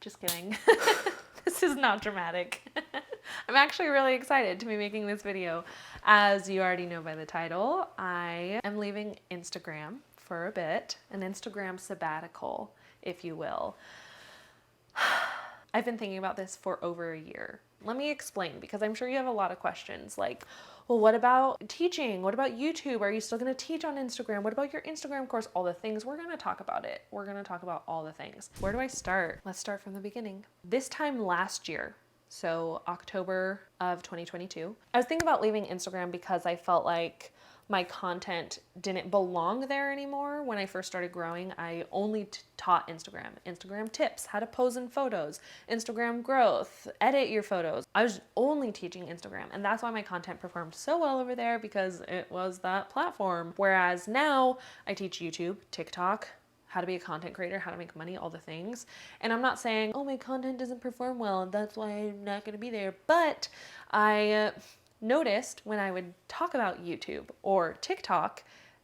Just kidding. This is not dramatic. I'm actually really excited to be making this video. As you already know by the title, I am leaving Instagram for a bit, an Instagram sabbatical, if you will. I've been thinking about this for over a year. Let me explain, because I'm sure you have a lot of questions like, well, what about teaching? What about YouTube? Are you still going to teach on Instagram? What about your Instagram course? All the things. We're going to talk about it. We're going to talk about all the things. Where do I start? Let's start from the beginning. This time last year, so October of 2022, I was thinking about leaving Instagram because I felt like my content didn't belong there anymore. When I first started growing, I only taught Instagram tips, how to pose in photos, Instagram growth, edit your photos. I was only teaching Instagram, and that's why my content performed so well over there, because it was that platform. Whereas now I teach YouTube, TikTok, how to be a content creator, how to make money, all the things. And I'm not saying, oh, my content doesn't perform well and that's why I'm not gonna be there. But I noticed when I would talk about YouTube or TikTok,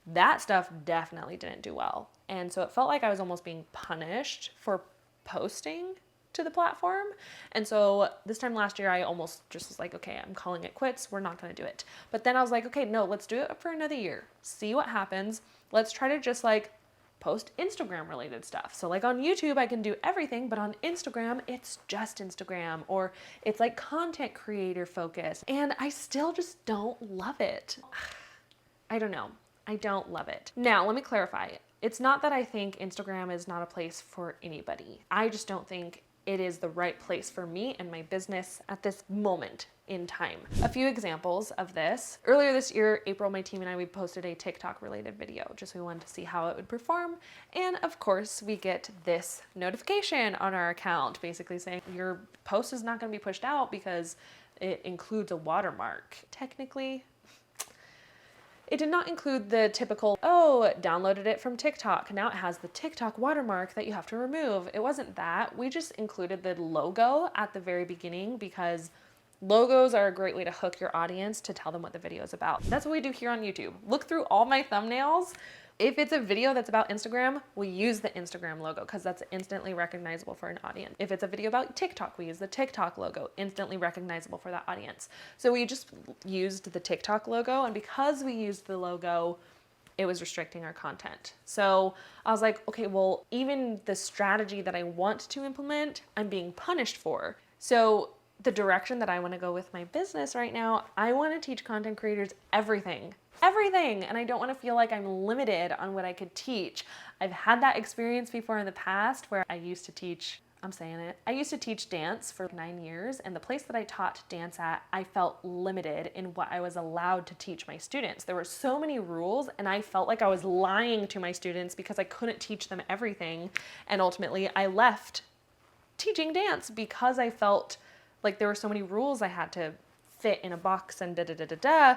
that stuff definitely didn't do well. And so it felt like I was almost being punished for posting to the platform. And so this time last year, I almost just was like, okay, I'm calling it quits. We're not going to do it. But then I was like, okay, no, let's do it for another year. See what happens. Let's try to just like post Instagram related stuff. So like on YouTube, I can do everything, but on Instagram, it's just Instagram, or it's like content creator focused. And I still just don't love it. I don't know. I don't love it. Now, let me clarify. It's not that I think Instagram is not a place for anybody. I just don't think it is the right place for me and my business at this moment in time. A few examples of this. Earlier this year, April, my team and I, we posted a TikTok related video, just we wanted to see how it would perform. And of course, we get this notification on our account basically saying your post is not going to be pushed out because it includes a watermark. Technically, it did not include the typical, oh, downloaded it from TikTok. Now it has the TikTok watermark that you have to remove. It wasn't that. We just included the logo at the very beginning because logos are a great way to hook your audience to tell them what the video is about. That's what we do here on YouTube. Look through all my thumbnails. If it's a video that's about Instagram, we use the Instagram logo because that's instantly recognizable for an audience. If it's a video about TikTok, we use the TikTok logo, instantly recognizable for that audience. So we just used the TikTok logo, and because we used the logo, it was restricting our content. So I was like, okay, well, even the strategy that I want to implement, I'm being punished for. So the direction that I want to go with my business right now, I want to teach content creators everything. And I don't want to feel like I'm limited on what I could teach. I've had that experience before in the past where I used to teach, I used to teach dance for 9 years, and the place that I taught dance at, I felt limited in what I was allowed to teach my students. There were so many rules, and I felt like I was lying to my students because I couldn't teach them everything. And ultimately, I left teaching dance because I felt like there were so many rules I had to fit in a box and da-da-da-da-da.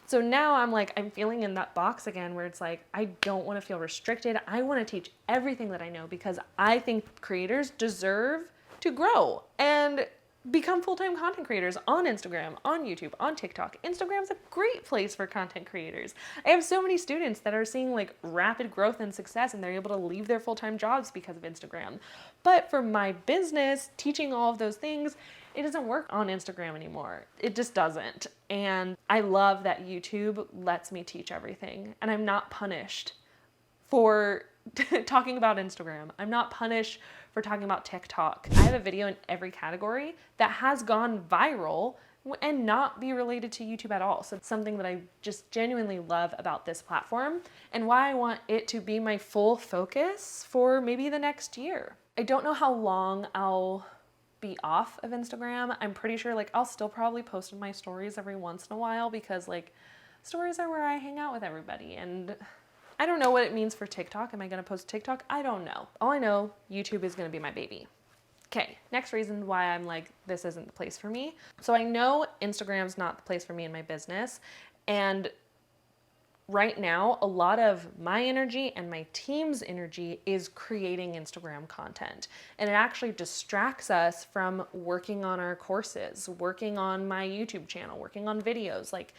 So now I'm feeling in that box again where it's like, I don't want to feel restricted. I want to teach everything that I know because I think creators deserve to grow and become full-time content creators on Instagram, on YouTube, on TikTok. Instagram's a great place for content creators. I have so many students that are seeing like rapid growth and success, and they're able to leave their full-time jobs because of Instagram. But for my business, teaching all of those things, it doesn't work on Instagram anymore. It just doesn't. And I love that YouTube lets me teach everything, and I'm not punished for talking about Instagram. I'm not punished for talking about TikTok. I have a video in every category that has gone viral and not be related to YouTube at all. So it's something that I just genuinely love about this platform and why I want it to be my full focus for maybe the next year. I don't know how long I'll be off of Instagram. I'm pretty sure like I'll still probably post in my stories every once in a while because like stories are where I hang out with everybody, and I don't know what it means for TikTok. Am I gonna post TikTok? I don't know. All I know, YouTube is gonna be my baby. Okay, next reason why I'm like, this isn't the place for me. So I know Instagram's not the place for me in my business, and right now, a lot of my energy and my team's energy is creating Instagram content. And it actually distracts us from working on our courses, working on my YouTube channel, working on videos. Like,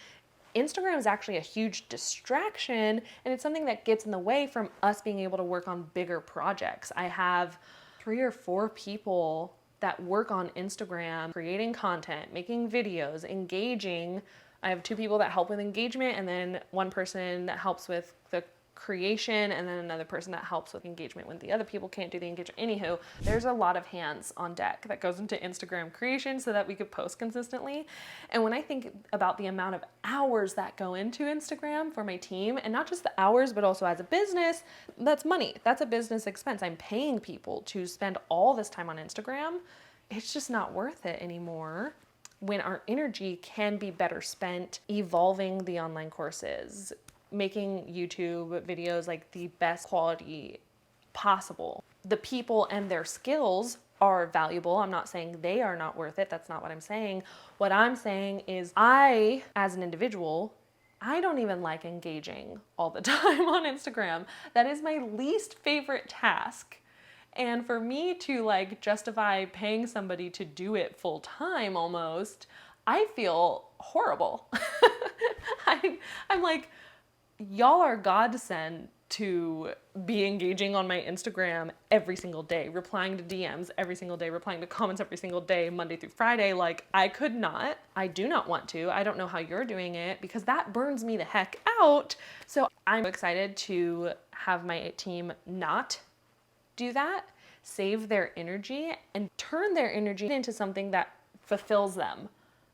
Instagram is actually a huge distraction, and it's something that gets in the way from us being able to work on bigger projects. I have 3 or 4 people that work on Instagram, creating content, making videos, engaging. I have 2 people that help with engagement, and then 1 person that helps with the creation, and then another person that helps with engagement when the other people can't do the engagement. Anywho, there's a lot of hands on deck that goes into Instagram creation so that we could post consistently. And when I think about the amount of hours that go into Instagram for my team, and not just the hours, but also as a business, that's money. That's a business expense. I'm paying people to spend all this time on Instagram. It's just not worth it anymore when our energy can be better spent evolving the online courses, making YouTube videos like the best quality possible. The people and their skills are valuable. I'm not saying they are not worth it. That's not what I'm saying. What I'm saying is I, as an individual, I don't even like engaging all the time on Instagram. That is my least favorite task. And for me to like justify paying somebody to do it full time almost, I feel horrible. I'm like, y'all are godsend to be engaging on my Instagram every single day, replying to DMs every single day, replying to comments every single day, Monday through Friday. Like, I could not. I do not want to. I don't know how you're doing it because that burns me the heck out. So I'm excited to have my team not do that, save their energy, and turn their energy into something that fulfills them.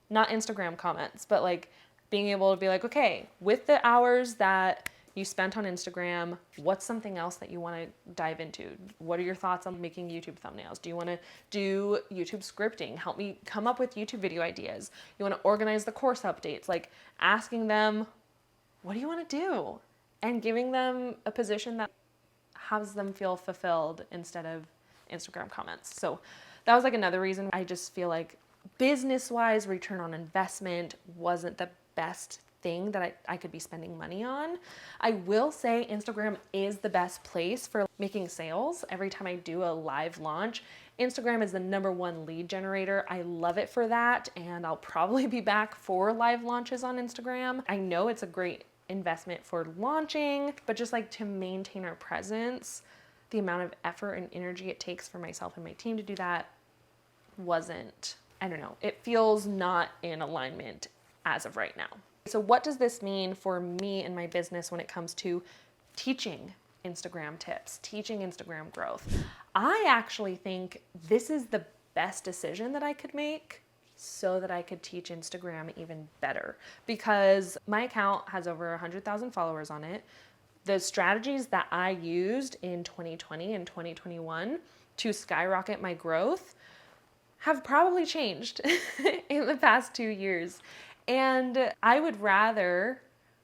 Not Instagram comments, but like being able to be like, okay, with the hours that you spent on Instagram, what's something else that you want to dive into? What are your thoughts on making YouTube thumbnails? Do you want to do YouTube scripting? Help me come up with YouTube video ideas. You want to organize the course updates, like asking them, what do you want to do? And giving them a position that has them feel fulfilled instead of Instagram comments. So that was like another reason. I just feel like business-wise, return on investment wasn't the best thing that I could be spending money on. I will say Instagram is the best place for making sales. Every time I do a live launch, Instagram is the #1 lead generator. I love it for that, and I'll probably be back for live launches on Instagram. I know it's a great investment for launching, but just like to maintain our presence, the amount of effort and energy it takes for myself and my team to do that wasn't, I don't know, it feels not in alignment as of right now. So what does this mean for me and my business when it comes to teaching Instagram tips, teaching Instagram growth? I actually think this is the best decision that I could make so that I could teach Instagram even better, because my account has over 100,000 followers on it. The strategies that I used in 2020 and 2021 to skyrocket my growth have probably changed in the past 2 years. And I would rather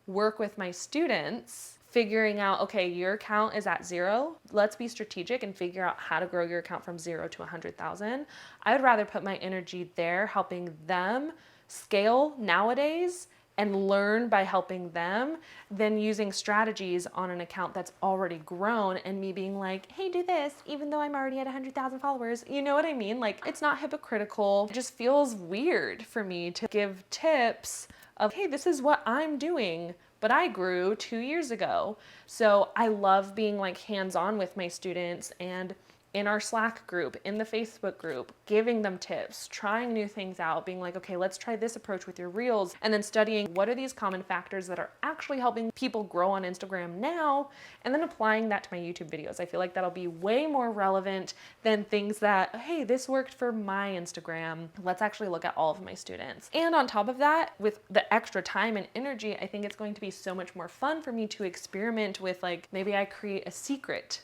work with my students figuring out, okay, your account is at 0. Let's be strategic and figure out how to grow your account from 0 to 100,000. I would rather put my energy there helping them scale nowadays and learn by helping them than using strategies on an account that's already grown and me being like, hey, do this, even though I'm already at 100,000 followers. You know what I mean? Like, it's not hypocritical. It just feels weird for me to give tips of, hey, this is what I'm doing, but I grew 2 years ago. So I love being like hands-on with my students and in our Slack group, in the Facebook group, giving them tips, trying new things out, being like, okay, let's try this approach with your reels, and then studying what are these common factors that are actually helping people grow on Instagram now, and then applying that to my YouTube videos. I feel like that'll be way more relevant than things that, hey, this worked for my Instagram. Let's actually look at all of my students. And on top of that, with the extra time and energy, I think it's going to be so much more fun for me to experiment with, like, maybe I create a secret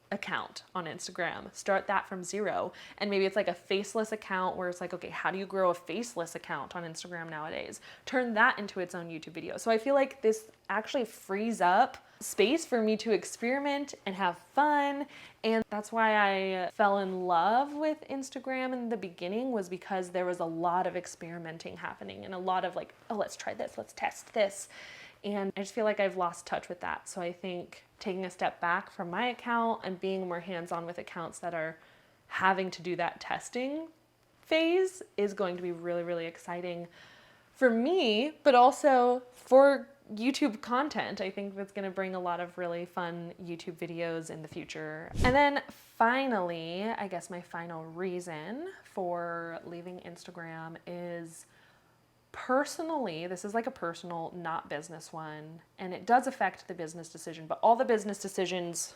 account on Instagram, start that from 0, and maybe it's like a faceless account where it's like, okay, how do you grow a faceless account on Instagram nowadays? Turn that into its own YouTube video. So I feel like this actually frees up space for me to experiment and have fun, and that's why I fell in love with Instagram in the beginning, was because there was a lot of experimenting happening and a lot of like, oh, let's try this, let's test this. And I just feel like I've lost touch with that. So I think taking a step back from my account and being more hands-on with accounts that are having to do that testing phase is going to be really, really exciting for me, but also for YouTube content. I think that's gonna bring a lot of really fun YouTube videos in the future. And then finally, I guess my final reason for leaving Instagram is personally, this is like a personal, not business one, and it does affect the business decision, but all the business decisions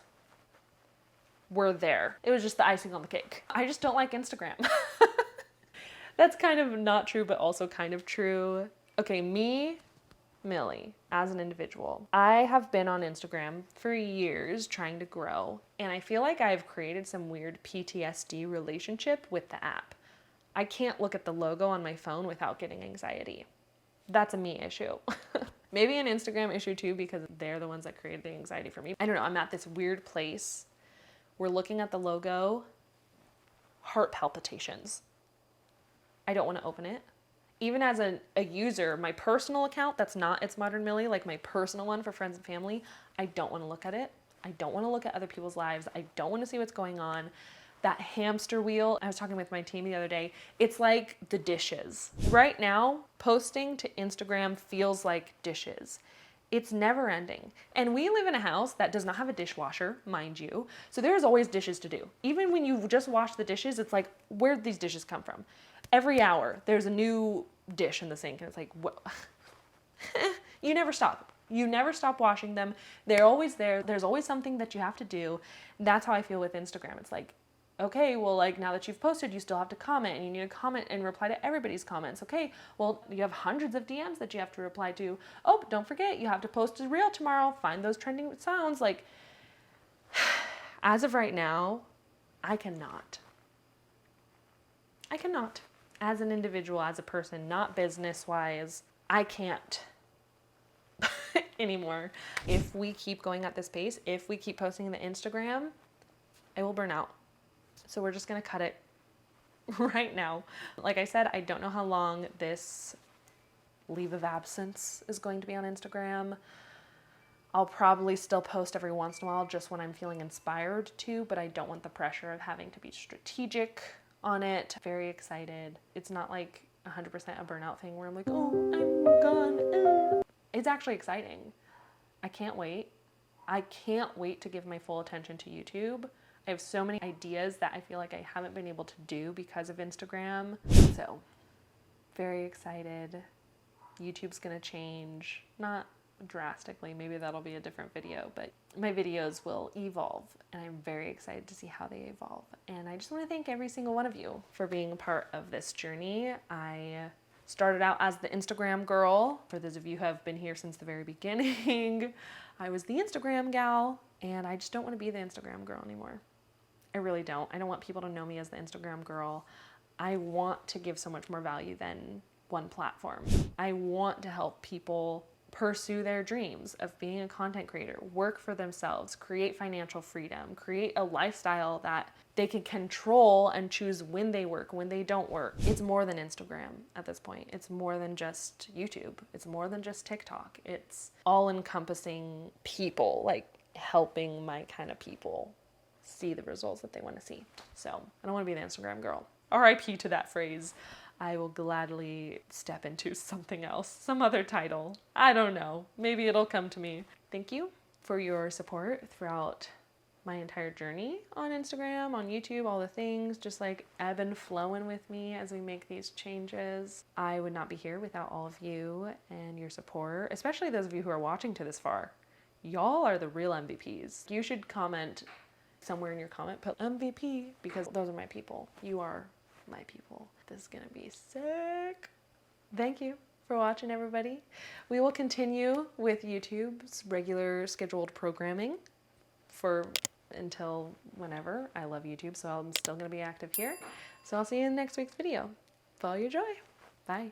were there. It was just the icing on the cake. I just don't like Instagram. That's kind of not true, but also kind of true. Okay, me, Millie, as an individual, I have been on Instagram for years trying to grow, and I feel like I've created some weird PTSD relationship with the app. I can't look at the logo on my phone without getting anxiety. That's a me issue. Maybe an Instagram issue too, because they're the ones that created the anxiety for me. I don't know, I'm at this weird place where looking at the logo, heart palpitations. I don't want to open it. Even as a user, my personal account, that's not It's Modern Millie, like my personal one for friends and family, I don't want to look at it. I don't want to look at other people's lives. I don't want to see what's going on. That hamster wheel, I was talking with my team the other day, it's like the dishes. Right now, posting to Instagram feels like dishes. It's never ending. And we live in a house that does not have a dishwasher, mind you. So there's always dishes to do. Even when you just wash the dishes, it's like, where'd these dishes come from? Every hour, there's a new dish in the sink, and it's like, what? You never stop. You never stop washing them. They're always there. There's always something that you have to do. That's how I feel with Instagram. It's like, okay, well, like now that you've posted, you still have to comment, and you need to comment and reply to everybody's comments. Okay, well, you have hundreds of DMs that you have to reply to. Oh, but don't forget, you have to post a reel tomorrow. Find those trending sounds. Like, as of right now, I cannot. As an individual, as a person, not business-wise, I can't anymore. If we keep going at this pace, if we keep posting the Instagram, I will burn out. So we're just gonna cut it right now. Like I said, I don't know how long this leave of absence is going to be on Instagram. I'll probably still post every once in a while just when I'm feeling inspired to, but I don't want the pressure of having to be strategic on it. Very excited. It's not like 100% a burnout thing where I'm like, oh, I'm gone. It's actually exciting. I can't wait. I can't wait to give my full attention to YouTube. I have so many ideas that I feel like I haven't been able to do because of Instagram. So, very excited. YouTube's gonna change. Not drastically, maybe that'll be a different video, but my videos will evolve, and I'm very excited to see how they evolve. And I just want to thank every single one of you for being a part of this journey. I started out as the Instagram girl. For those of you who have been here since the very beginning, I was the Instagram gal, and I just don't want to be the Instagram girl anymore. I really don't. I don't want people to know me as the Instagram girl. I want to give so much more value than one platform. I want to help people pursue their dreams of being a content creator, work for themselves, create financial freedom, create a lifestyle that they can control and choose when they work, when they don't work. It's more than Instagram at this point. It's more than just YouTube. It's more than just TikTok. It's all-encompassing people, like helping my kind of people see the results that they want to see. So I don't want to be the Instagram girl. RIP to that phrase. I will gladly step into something else, some other title. I don't know. Maybe it'll come to me. Thank you for your support throughout my entire journey on Instagram, on YouTube, all the things, just like ebb and flowing with me as we make these changes. I would not be here without all of you and your support, especially those of you who are watching to this far. Y'all are the real MVPs. You should comment somewhere in your comment, put MVP, because those are my people. You are my people. This is gonna be sick. Thank you for watching, everybody. We will continue with YouTube's regular scheduled programming for until whenever. I love YouTube, so I'm still gonna be active here. So I'll see you in next week's video. Follow your joy. Bye.